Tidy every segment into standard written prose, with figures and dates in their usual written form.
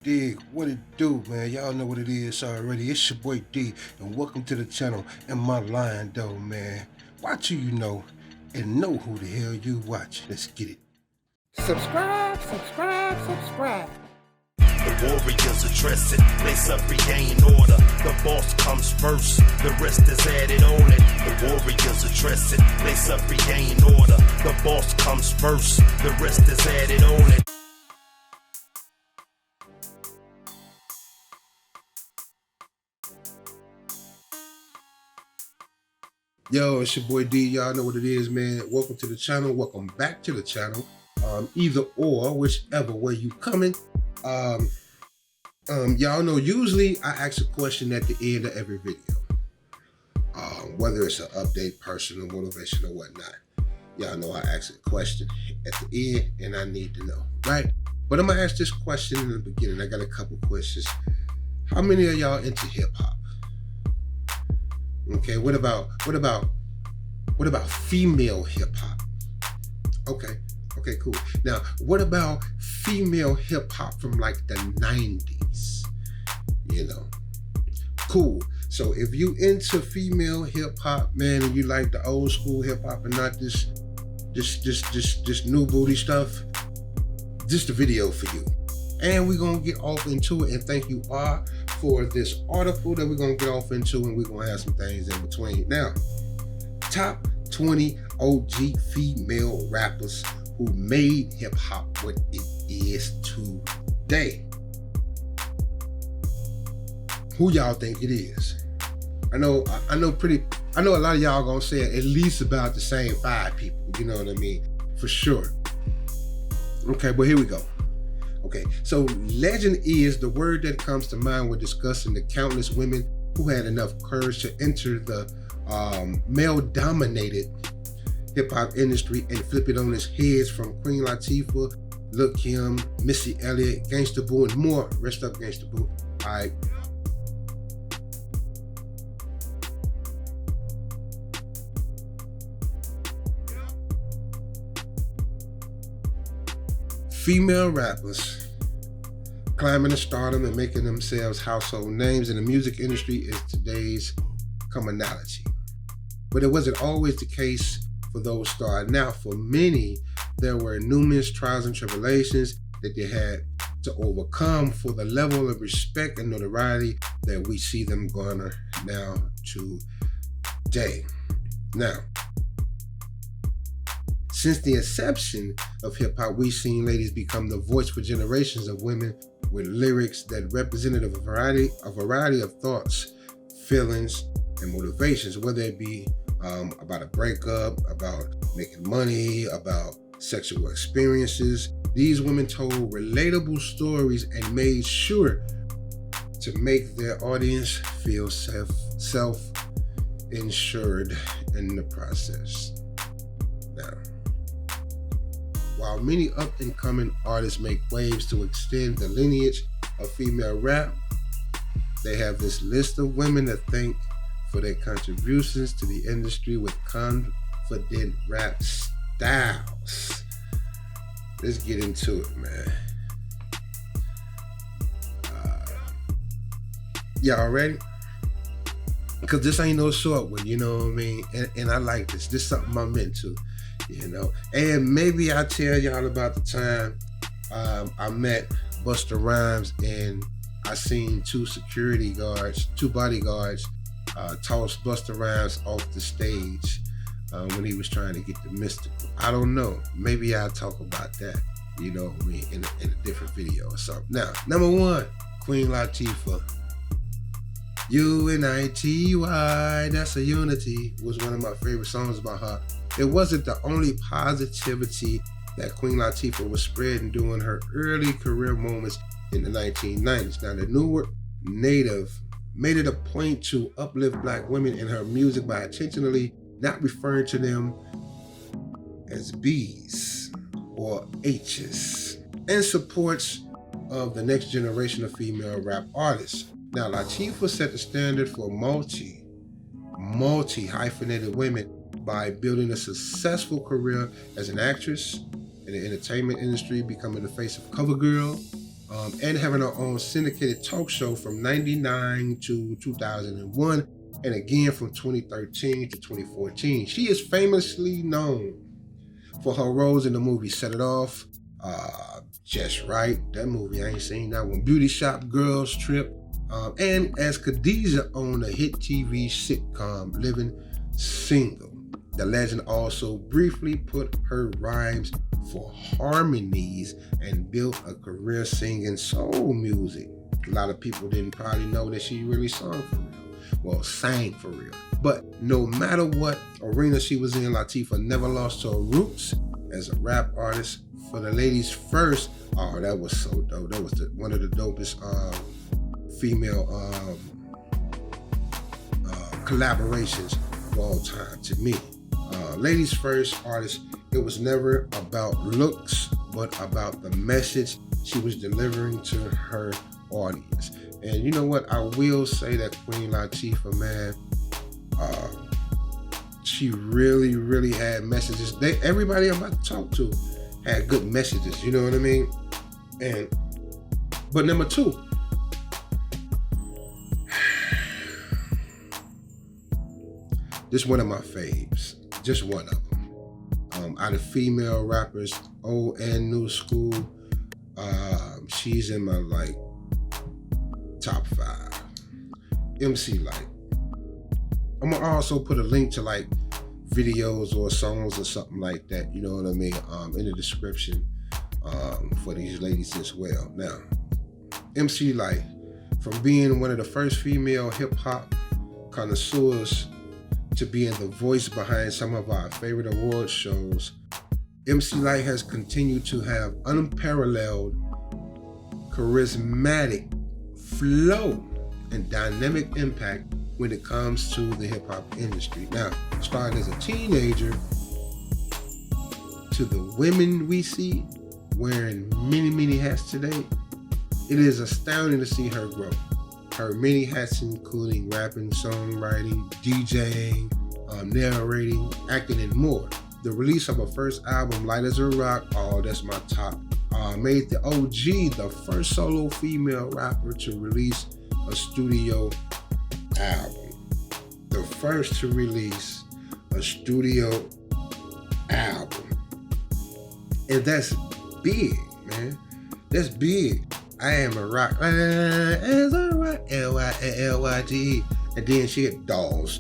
Dig, what it do, man? Y'all know what it is already. It's your boy D, and welcome to the channel. And my line, though, man. Watch who you know, and know who the hell you watch. Let's get it. Subscribe, subscribe, subscribe. The warriors address it, lace up, regain order. The boss comes first, the rest is added on it. The warriors address it, lace up, regain order. The boss comes first, the rest is added on it. Yo, it's your boy D. Y'all know what it is, man. Welcome to the channel. Welcome back to the channel. Either or, whichever way you coming. Y'all know usually I ask a question at the end of every video. Whether it's an update, personal, motivation, or whatnot. Y'all know I ask a question at the end and I need to know, right? But I'm gonna ask this question in the beginning. I got a couple questions. How many of y'all into hip hop? Okay, what about female hip hop? Okay, cool. Now, what about female hip hop from like the 90s? You know, cool. So if you into female hip hop, man, and you like the old school hip hop and not this new booty stuff, this the video for you. And we're gonna get off into it, and thank you all for this article that we're gonna get off into, and we're gonna have some things in between. Now, top 20 OG female rappers who made hip hop what it is today. Who y'all think it is? I know a lot of y'all gonna say at least about the same 5 people, you know what I mean? For sure. Okay, but here we go. Okay, so legend is the word that comes to mind when discussing the countless women who had enough courage to enter the male-dominated hip-hop industry and flip it on its heads, from Queen Latifah, LILKIM, Missy Elliott, Gangsta Boo, and more. Rest up, Gangsta Boo. All right. Female rappers climbing to stardom and making themselves household names in the music industry is today's commonality. But it wasn't always the case for those starting out. For many, there were numerous trials and tribulations that they had to overcome for the level of respect and notoriety that we see them garner now today. Now, since the inception of hip-hop, we've seen ladies become the voice for generations of women with lyrics that represented a variety of thoughts, feelings, and motivations, whether it be about a breakup, about making money, about sexual experiences. These women told relatable stories and made sure to make their audience feel self-insured in the process. Now, while many up-and-coming artists make waves to extend the lineage of female rap, they have this list of women to thank for their contributions to the industry with confident rap styles. Let's get into it, man. Y'all ready? Because this ain't no short one, you know what I mean? And I like this. This is something I'm into. You know, and maybe I'll tell y'all about the time I met Busta Rhymes and I seen two bodyguards toss Busta Rhymes off the stage when he was trying to get the mystical. I don't know. Maybe I'll talk about that, you know what I mean, in a different video or something. Now, number 1, Queen Latifah. UNITY, that's a unity, was one of my favorite songs about her. It wasn't the only positivity that Queen Latifah was spreading during her early career moments in the 1990s. Now, the Newark native made it a point to uplift Black women in her music by intentionally not referring to them as B's or H's, in support of the next generation of female rap artists. Now, Latifah set the standard for multi-hyphenated women by building a successful career as an actress in the entertainment industry, becoming the face of CoverGirl, and having her own syndicated talk show from 99 to 2001, and again from 2013 to 2014. She is famously known for her roles in the movie Set It Off, Just Right, that movie, I ain't seen that one, Beauty Shop Girls Trip, and as Khadijah on the hit TV sitcom Living Single. The legend also briefly put her rhymes for harmonies and built a career singing soul music. A lot of people didn't probably know that she really sang for real. Well, sang for real. But no matter what arena she was in, Latifah never lost her roots as a rap artist. For the ladies first, oh, that was so dope. That was one of the dopest female collaborations of all time to me. Ladies first artist, it was never about looks, but about the message she was delivering to her audience. And you know what? I will say that Queen Latifah, man, she really, really had messages. Everybody I'm about to talk to had good messages, you know what I mean? But number two, this one of my faves, just one of them. Out of female rappers, old and new school, she's in my like top 5. MC Lyte. I'm gonna also put a link to like videos or songs or something like that, you know what I mean, in the description for these ladies as well. Now, MC Lyte, from being one of the first female hip hop connoisseurs to being the voice behind some of our favorite award shows, MC Lyte has continued to have unparalleled, charismatic flow and dynamic impact when it comes to the hip hop industry. Now, starting as a teenager to the women we see wearing many, many hats today, it is astounding to see her grow. Her many hats including rapping, songwriting, DJing, narrating, acting, and more. The release of her first album, Light as a Rock, oh, that's my top, made the OG the first solo female rapper to release a studio album. The first to release a studio album. And that's big, man. That's big. I am a rock. As a rock. L-Y-L-Y-T-E. And then she had dolls,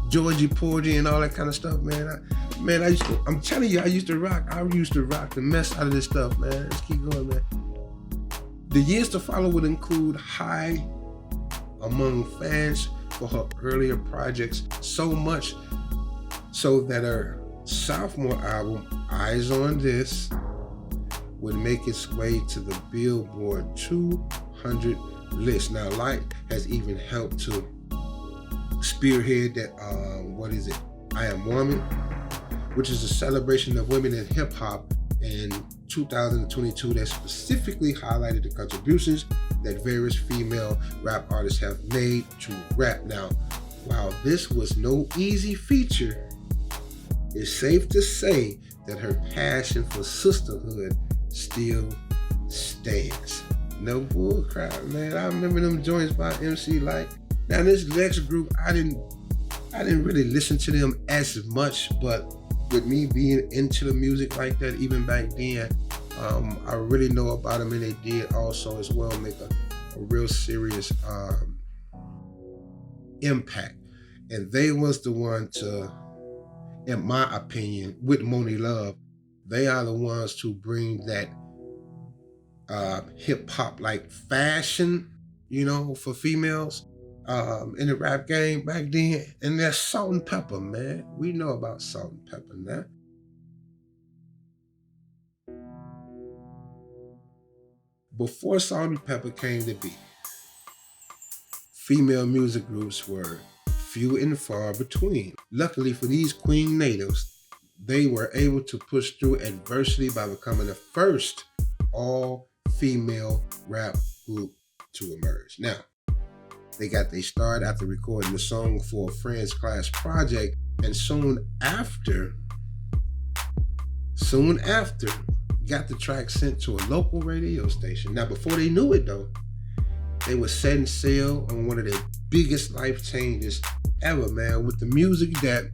Georgie Porgy and all that kind of stuff, man. I'm telling you, I used to rock the mess out of this stuff, man. Let's keep going, man. The years to follow would include high among fans for her earlier projects, so much so that her sophomore album, Eyes on This, would make its way to the Billboard 200 list. Now, Lyte has even helped to spearhead that, I Am Woman, which is a celebration of women in hip hop in 2022 that specifically highlighted the contributions that various female rap artists have made to rap. Now, while this was no easy feature, it's safe to say that her passion for sisterhood still stands. No bull crap, man. I remember them joints by MC Lyte. Now this next group, I didn't really listen to them as much, but with me being into the music like that, even back then, I really know about them, and they did also as well make a real serious impact. And they was the one to, in my opinion, with Monie Love, they are the ones to bring that hip hop like fashion, you know, for females in the rap game back then. And that's Salt-N-Pepper, man. We know about Salt-N-Pepper now. Before Salt-N-Pepper came to be, female music groups were few and far between. Luckily for these Queen natives, they were able to push through adversity by becoming the first all-female rap group to emerge. Now, they got their start after recording the song for a Friends Class project, and soon after got the track sent to a local radio station. Now, before they knew it though, they were setting sail on one of their biggest life changes ever, man. With the music that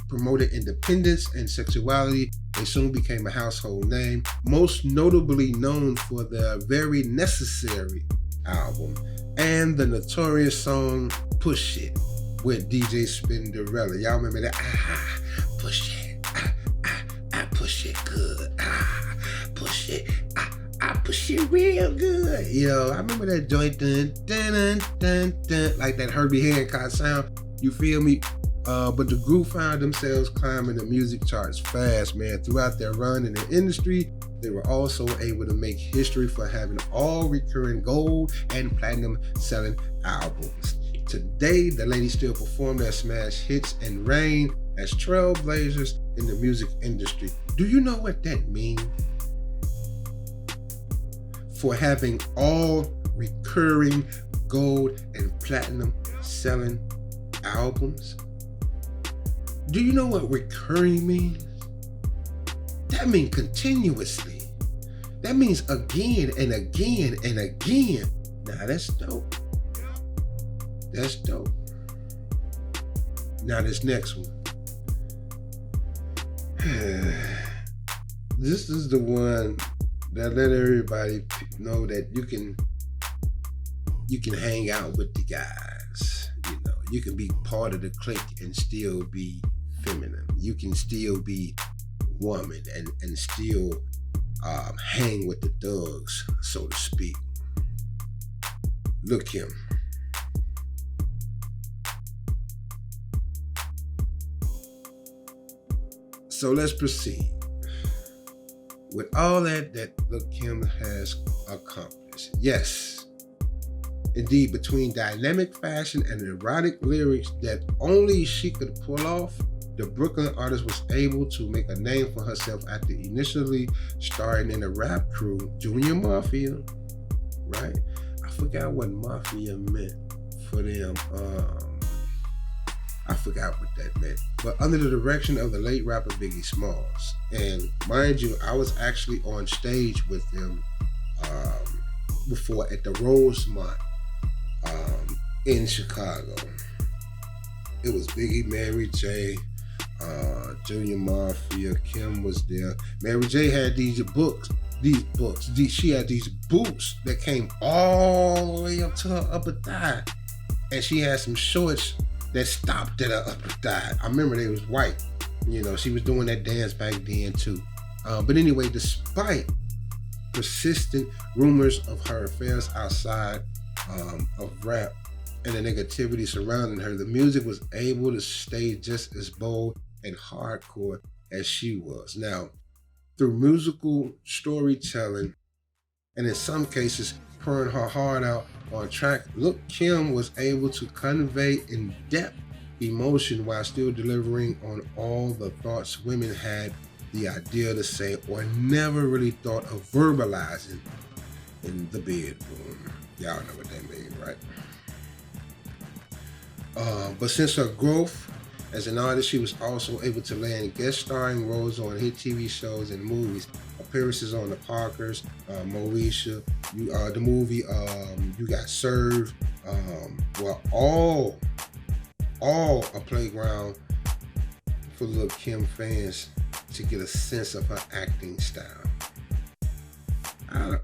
promoted independence and sexuality, they soon became a household name, most notably known for their very necessary album and the notorious song Push It with DJ Spinderella. Y'all remember that? Push it, I push it good, push it, I push it real good. Yo, I remember that joint, dun, dun, dun, dun, dun, like that Herbie Hancock sound. You feel me? But the group found themselves climbing the music charts fast, man. Throughout their run in the industry, they were also able to make history for having all recurring gold and platinum selling albums. Today, the ladies still perform their smash hits and reign as trailblazers in the music industry. Do you know what that means? For having all recurring gold and platinum selling albums? Do you know what recurring means? That means continuously. That means again and again and again. Now that's dope. That's dope. Now this next one. This is the one that let everybody know that you can hang out with the guys. You know, you can be part of the clique and still be feminine. You can still be woman and still hang with the thugs, so to speak. LILKIM. So let's proceed. With all that LILKIM has accomplished, yes, indeed, between dynamic fashion and erotic lyrics that only she could pull off, the Brooklyn artist was able to make a name for herself after initially starring in a rap crew, Junior Mafia, right? I forgot what Mafia meant for them. I forgot what that meant. But under the direction of the late rapper Biggie Smalls. And mind you, I was actually on stage with them before at the Rosemont in Chicago. It was Biggie, Mary J, Junior Mafia, Kim was there. Mary J had these books. She had these boots that came all the way up to her upper thigh. And she had some shorts that stopped at her upper thigh. I remember they was white. You know, she was doing that dance back then too. But anyway, despite persistent rumors of her affairs outside of rap and the negativity surrounding her, the music was able to stay just as bold and hardcore as she was. Now, through musical storytelling, and in some cases, pouring her heart out on track, LILKIM was able to convey in-depth emotion while still delivering on all the thoughts women had the idea to say or never really thought of verbalizing in the bedroom. Y'all know what that means, right? But since her growth as an artist, she was also able to land guest starring roles on hit TV shows and movies, appearances on The Parkers, Moesha, the movie You Got Served, were all a playground for LILKIM fans to get a sense of her acting style. I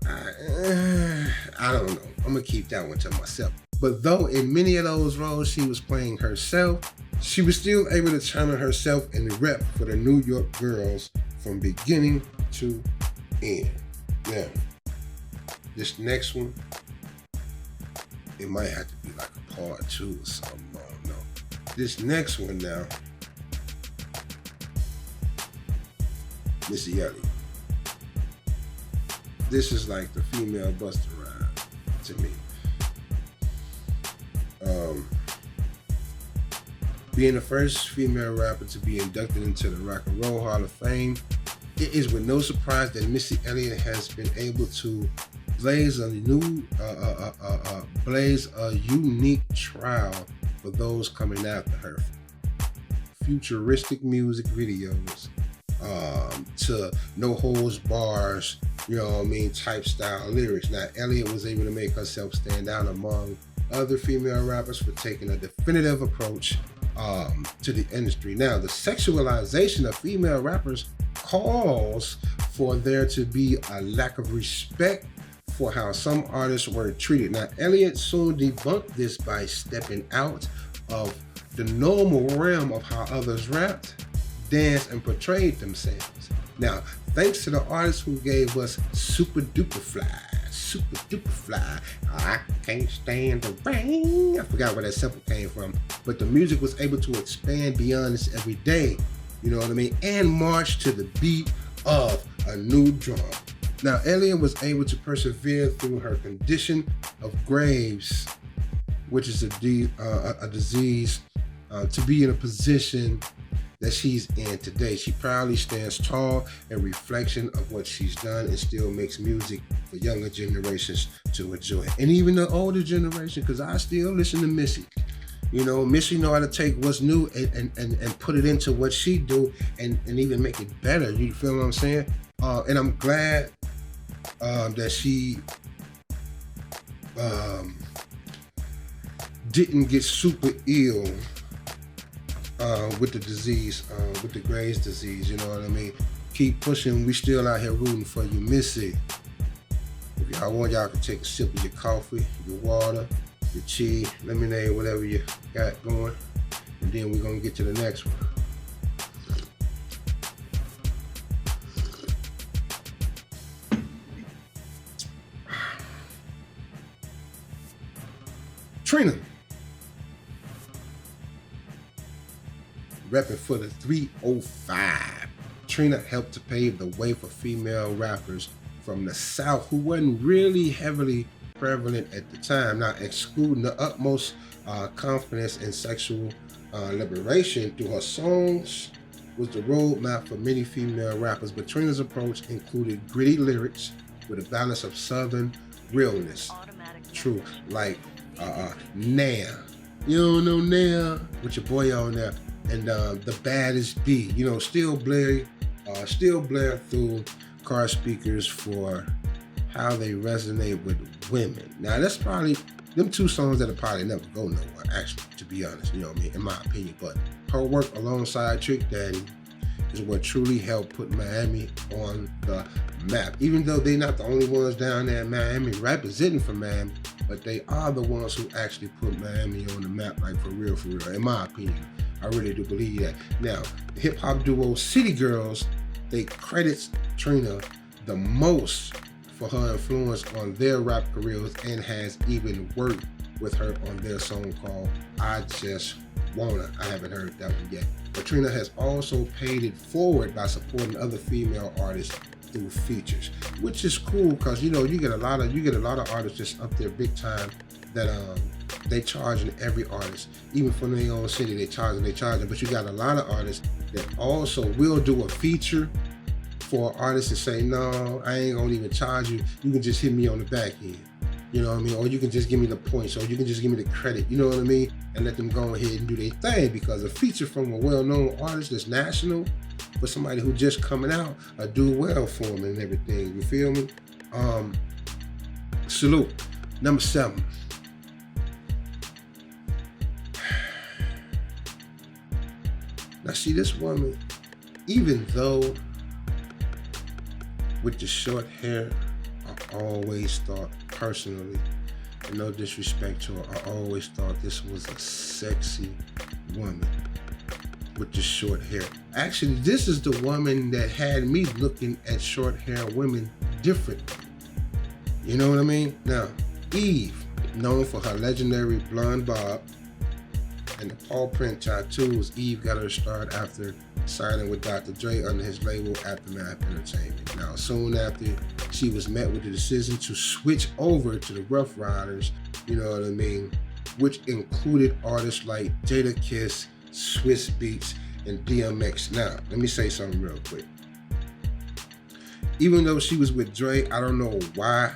don't know. I'm gonna keep that one to myself. But though in many of those roles she was playing herself, she was still able to channel herself and rep for the New York girls from beginning to end. Now, this next one, it might have to be like a part 2 or something. I don't know. This next one now, Missy Elliott. This is like the female Busta Rhymes to me. Being the first female rapper to be inducted into the Rock and Roll Hall of Fame, it is with no surprise that Missy Elliott has been able to blaze a unique trail for those coming after her. Futuristic music videos, to no holds bars, you know what I mean, type style lyrics. Now, Elliott was able to make herself stand out among other female rappers for taking a definitive approach to the industry. Now, the sexualization of female rappers calls for there to be a lack of respect for how some artists were treated. Now, Elliott soon debunked this by stepping out of the normal realm of how others rapped, danced, and portrayed themselves. Now, thanks to the artists who gave us Super Duper Fly, I can't stand the rain. I forgot where that sample came from, but the music was able to expand beyond this every day, you know what I mean, and march to the beat of a new drum. Now, Elliott was able to persevere through her condition of Graves, which is a disease, to be in a position that she's in today. She proudly stands tall in reflection of what she's done and still makes music for younger generations to enjoy. And even the older generation, because I still listen to Missy. You know, Missy know how to take what's new and put it into what she do and even make it better. You feel what I'm saying? And I'm glad that she didn't get super ill with the disease, with the Graves' disease, you know what I mean? Keep pushing. We still out here rooting for you, Missy. If y'all want, y'all can take a sip of your coffee, your water, your tea, lemonade, whatever you got going. And then we're going to get to the next one. TRINA. Repping for the 305. TRINA helped to pave the way for female rappers from the South who wasn't really heavily prevalent at the time. Now, excluding the utmost confidence in sexual liberation through her songs was the roadmap for many female rappers, but TRINA's approach included gritty lyrics with a balance of Southern realness. True, like Nah. You don't know Nah? With your boy on there. And the baddest B, you know, still blare through car speakers for how they resonate with women. Now, that's probably them two songs that'll probably never go nowhere, actually, to be honest, you know what I mean, in my opinion. But her work alongside Trick Daddy is what truly helped put Miami on the map. Even though they're not the only ones down there in Miami representing for Miami, but they are the ones who actually put Miami on the map, like for real, in my opinion. I really do believe that. Now, the hip-hop duo City Girls, they credit TRINA the most for her influence on their rap careers and has even worked with her on their song called I Just Wanna. I haven't heard that one yet. But TRINA has also paid it forward by supporting other female artists through features, which is cool because, you know, you get a lot of artists just up there big time that they charging every artist, even from their own city, they charging. But you got a lot of artists that also will do a feature for artists to say, no, I ain't gonna even charge you. You can just hit me on the back end. You know what I mean? Or you can just give me the points, or you can just give me the credit, you know what I mean? And let them go ahead and do their thing, because a feature from a well-known artist that's national for somebody who just coming out, do well for them and everything, you feel me? Salute. Number 7. Now see, this woman, even though with the short hair, I always thought personally, and no disrespect to her, I always thought this was a sexy woman with the short hair. Actually, this is the woman that had me looking at short hair women differently. You know what I mean? Now, Eve, known for her legendary blonde bob and the paw print tattoos, Eve got her start after signing with Dr. Dre under his label Aftermath Entertainment. Now, soon after, she was met with the decision to switch over to the Rough Riders, you know what I mean, which included artists like Jada Kiss, Swiss Beats, and DMX. Now, let me say something real quick. Even though she was with Dre, I don't know why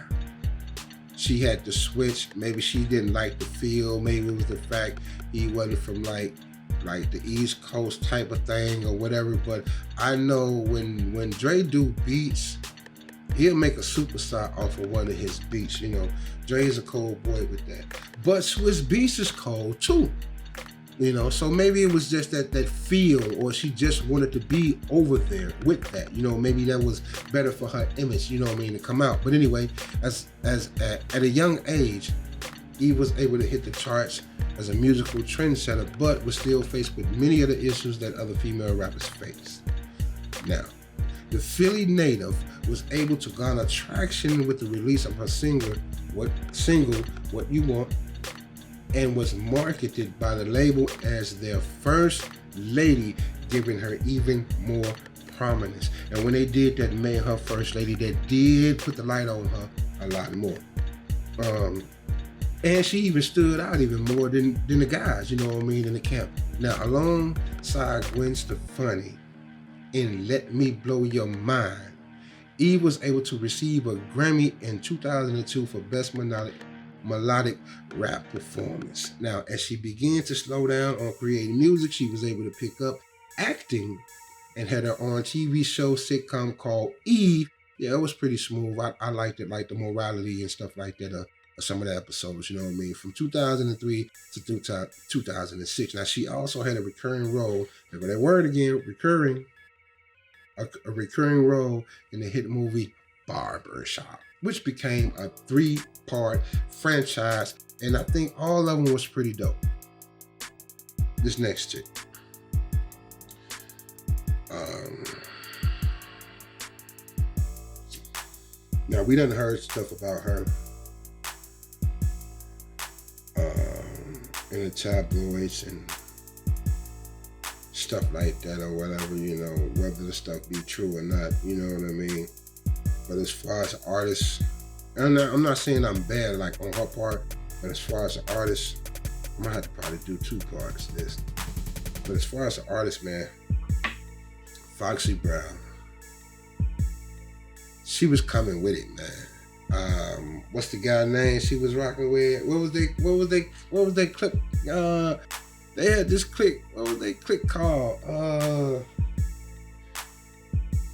she had to switch. Maybe she didn't like the feel. Maybe it was the fact he wasn't from like like the East Coast type of thing or whatever, but I know when Dre do beats, he'll make a superstar off of one of his beats. You know, Dre's a cold boy with that. But Swiss Beats is cold too. You know, so maybe it was just that feel, or she just wanted to be over there with that. You know, maybe that was better for her image, you know what I mean, to come out. But anyway, at a young age, Eve was able to hit the charts as a musical trendsetter, but was still faced with many of the issues that other female rappers faced. Now, the Philly native was able to garner traction with the release of her single, What You Want, and was marketed by the label as their first lady, giving her even more prominence. And when they did that, made her first lady, that did put the light on her a lot more. And she even stood out even more than the guys, you know what I mean, in the camp. Now, alongside Gwen Stefani in Let Me Blow Your Mind, Eve was able to receive a Grammy in 2002 for Best Melodic Rap Performance. Now, as she began to slow down on creating music, she was able to pick up acting and had her own TV show sitcom called Eve. Yeah, it was pretty smooth. I liked it, like the morality and stuff like that. Some of the episodes, you know what I mean, from 2003 to 2006. Now, she also had a recurring role, look at that word again, recurring, a recurring role in the hit movie Barbershop, which became a 3-part franchise, and I think all of them was pretty dope. This next chick. Now, we done heard stuff about her in the tabloids and stuff like that or whatever, you know, whether the stuff be true or not, you know what I mean? But as far as artists, I'm not saying I'm bad like on her part, but as far as an artist, I'm gonna have to probably do 2 parts of this. But as far as an artist, man, foxybrown, she was coming with it, man. What's the guy name she was rocking with? What was they clip? They had this click. What was they click called?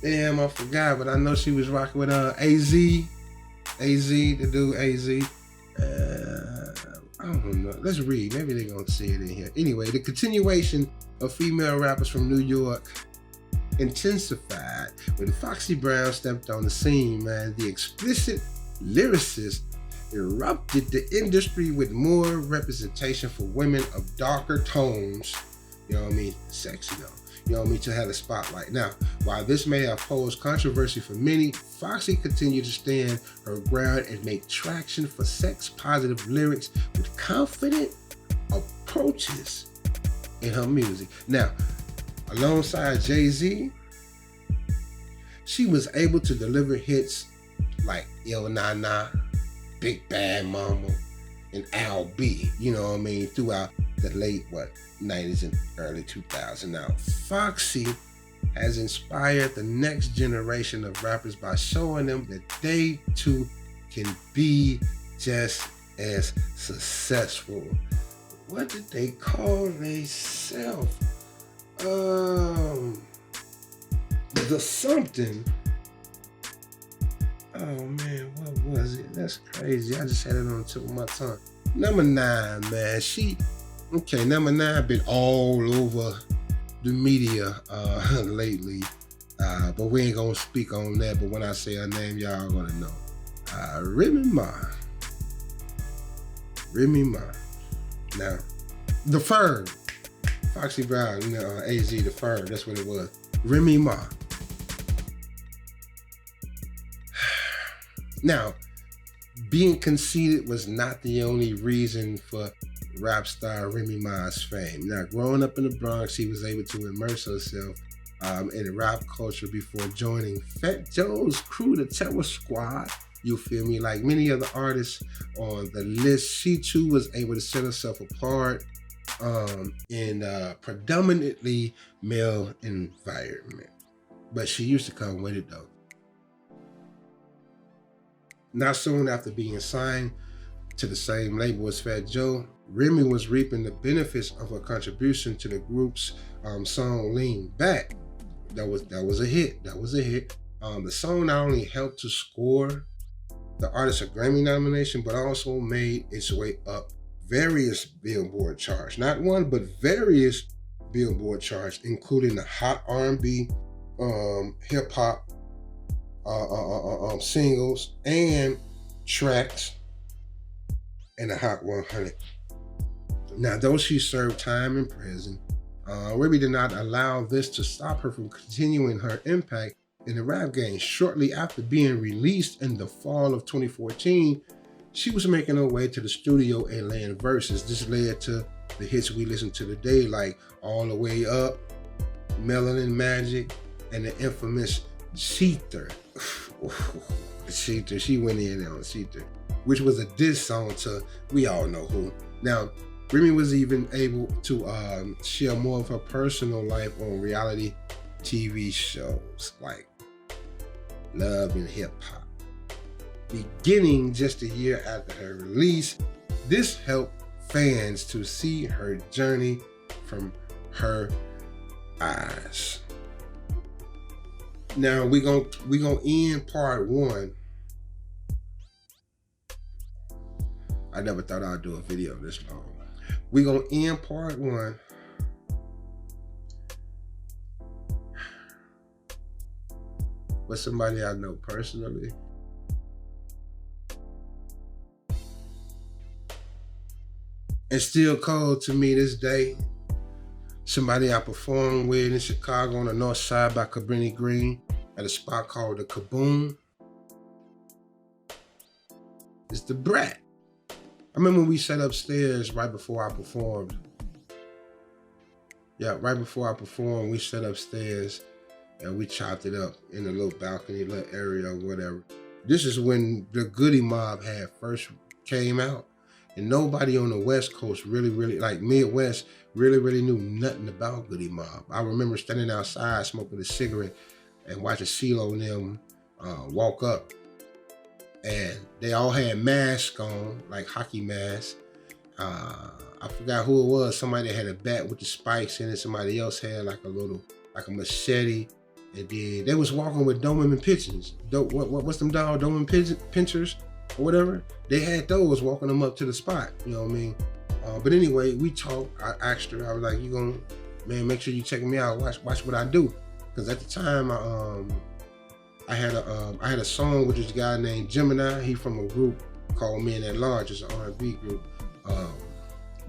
Damn, I forgot, but I know she was rocking with AZ, the dude AZ. I don't know. Let's read. Maybe they're gonna see it in here. Anyway, the continuation of female rappers from New York intensified when foxybrown stepped on the scene, man. The explicit lyricist erupted the industry with more representation for women of darker tones, you know what I mean, sexy though, you know what I mean, to have a spotlight. Now, while this may have posed controversy for many, Foxy continued to stand her ground and make traction for sex-positive lyrics with confident approaches in her music. Now, alongside Jay-Z, she was able to deliver hits like Ill Na Na, Big Bad Mama, and Al B, you know what I mean, throughout the late, 90s and early 2000s. Now, Foxy has inspired the next generation of rappers by showing them that they too can be just as successful. What did they call themselves? The something. Oh man, what was it? That's crazy. I just had it on the tip of my tongue. Number 9, man. Number 9 been all over the media lately. But we ain't gonna speak on that. But when I say her name, y'all gonna know. remyma. Now, the Firm. foxybrown, you know, AZ, the Firm. That's what it was. remyma. Now, being conceited was not the only reason for rap star remyma's fame. Now, growing up in the Bronx, she was able to immerse herself in rap culture before joining Fat Joe's crew, the Terror Squad. You feel me? Like many other artists on the list, she too was able to set herself apart in a predominantly male environment. But she used to come with it though. Not soon after being signed to the same label as Fat Joe, Remy was reaping the benefits of her contribution to the group's song Lean Back. That was a hit. The song not only helped to score the artist a Grammy nomination, but also made its way up various Billboard charts. Not one, but various Billboard charts, including the Hot R&B, hip hop singles and tracks, and the Hot 100. Now, though she served time in prison, Remy did not allow this to stop her from continuing her impact in the rap game. Shortly after being released in the fall of 2014, she was making her way to the studio and laying verses. This led to the hits we listen to today, like All the Way Up, Melanin Magic, and the infamous Seether. Seether, she went in on Seether, which was a diss song to we all know who. Now, Remy was even able to share more of her personal life on reality TV shows like Love and Hip Hop. Beginning just a year after her release, this helped fans to see her journey from her eyes. Now we gonna end part one. I never thought I'd do a video this long. We gonna end part one with somebody I know personally. And still cold to me this day. Somebody I performed with in Chicago on the north side by Cabrini Green at a spot called the Kaboom. It's dabrat. I remember when we sat upstairs right before I performed. Yeah, right before I performed, we sat upstairs and we chopped it up in a little balcony, little area or whatever. This is when the Goody Mob had first came out. And nobody on the West Coast really, like Midwest, really knew nothing about Goody Mob. I remember standing outside smoking a cigarette and watching CeeLo and them walk up. And they all had masks on, like hockey masks. I forgot who it was. Somebody had a bat with the spikes in it. Somebody else had like a machete. And then they was walking with Doberman pigeons. What's them dog? Doberman pinchers or whatever. They had those walking them up to the spot. You know what I mean? But anyway, we talked. I asked her. I was like, "You gonna, man, make sure you check me out. Watch what I do." Because at the time, I had a song with this guy named Gemini. He from a group called Men at Large. It's an R&B group.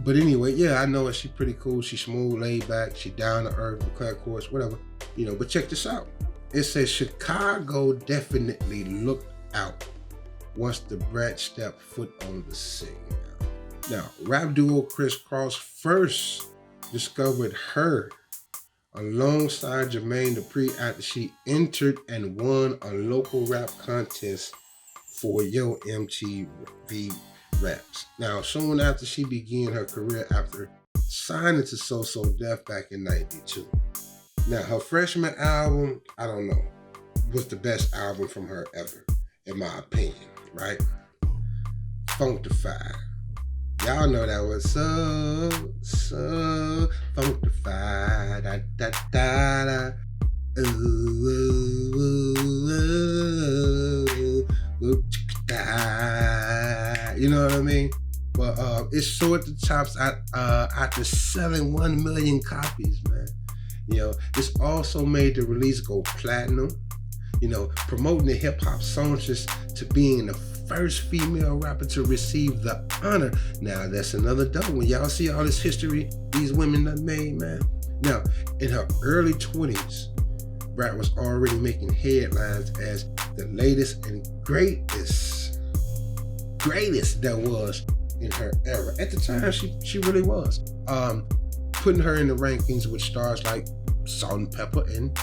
But anyway, yeah, I know her. She pretty cool. She smooth, laid back. She down to earth, declared course, whatever. You know, but check this out. It says Chicago definitely looked out once dabrat stepped foot on the scene. Now, rap duo Criss Cross first discovered her alongside Jermaine Dupri after she entered and won a local rap contest for Yo MTV Raps. Now, soon after she began her career after signing to So So Def back in '92. Now, her freshman album, I don't know, was the best album from her ever, in my opinion, right? Funkified. Y'all know that was so funkified. Da, da, da, da. Ooh, ooh, ooh, ooh, da. You know what I mean? But it soared the tops after selling 1 million copies, man. You know, this also made the release go platinum. You know, promoting the hip hop songstress to being the first female rapper to receive the honor. Now, that's another double. When y'all see all this history these women done made, man. Now, in her early 20s, Brat was already making headlines as the latest and greatest that was in her era. At the time, she really was. Putting her in the rankings with stars like Salt-N-Pepa and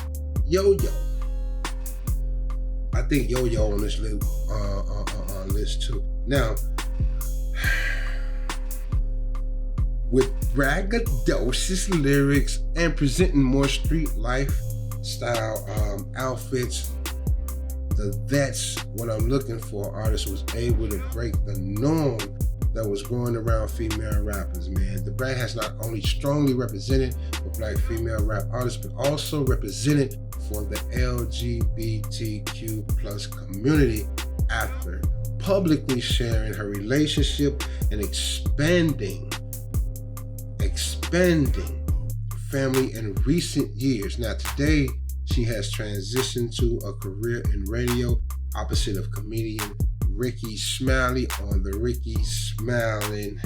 Yo-Yo. I think Yo-Yo on this list too. Now, with braggadocious lyrics and presenting more street lifestyle outfits, that's what I'm looking for. Artist was able to break the norm that was growing around female rappers, man. dabrat has not only strongly represented for black female rap artists, but also represented for the LGBTQ plus community after publicly sharing her relationship and expanding family in recent years. Now today, she has transitioned to a career in radio opposite of comedian Ricky Smiley on the Ricky Smiling,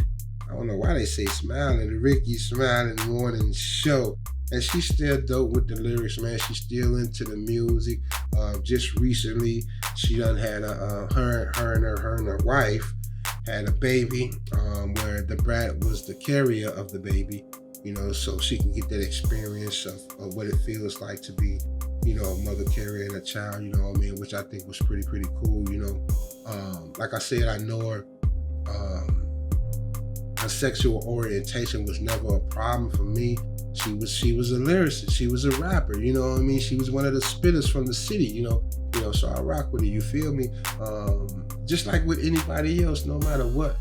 I don't know why they say smiling, the Ricky Smiling Morning Show. And she's still dope with the lyrics, man. She's still into the music. Just recently, she done had her and her wife had a baby, where dabrat was the carrier of the baby, you know, so she can get that experience of what it feels like to be, you know, a mother carrying a child, you know what I mean, which I think was pretty cool, you know. Like I said, I know her sexual orientation was never a problem for me. She was a lyricist, she was a rapper, you know what I mean? She was one of the spitters from the city, you know, so I rock with her, you feel me? Just like with anybody else, no matter what,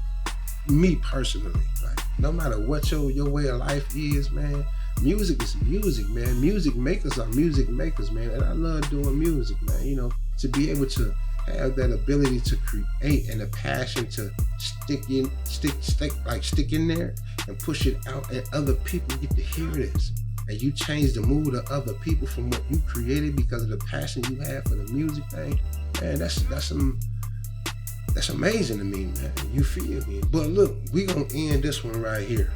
me personally, like, no matter what your way of life is, man, music is music, man. Music makers are music makers, man. And I love doing music, man. You know, to be able to have that ability to create and a passion to stick in there and push it out, and other people get to hear this. And you change the mood of other people from what you created because of the passion you have for the music thing. Man, that's amazing to me, man. You feel me? But look, we gonna end this one right here.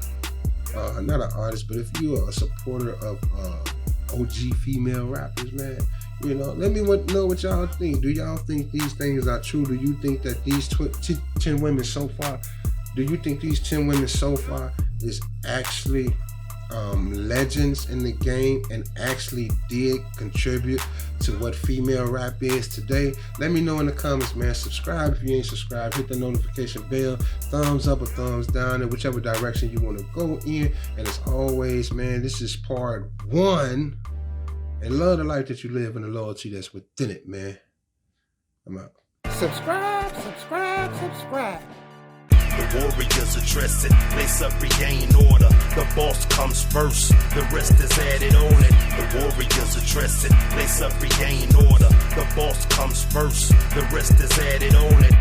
Not an artist, but if you are a supporter of OG female rappers, man, you know, let me know what y'all think. Do y'all think these things are true? Do you think that these 10 women so far, do you think these 10 women so far is actually legends in the game and actually did contribute to what female rap is today? Let me know in the comments, man. Subscribe if you ain't subscribed. Hit the notification bell. Thumbs up or thumbs down in whichever direction you want to go in. And as always, man, this is part 1. And love the life that you live and the loyalty that's within it, man. I'm out. Subscribe. The warriors address it, lace up, regain order. The boss comes first, the rest is added on it. The warriors address it, lace up, regain order. The boss comes first, the rest is added on it.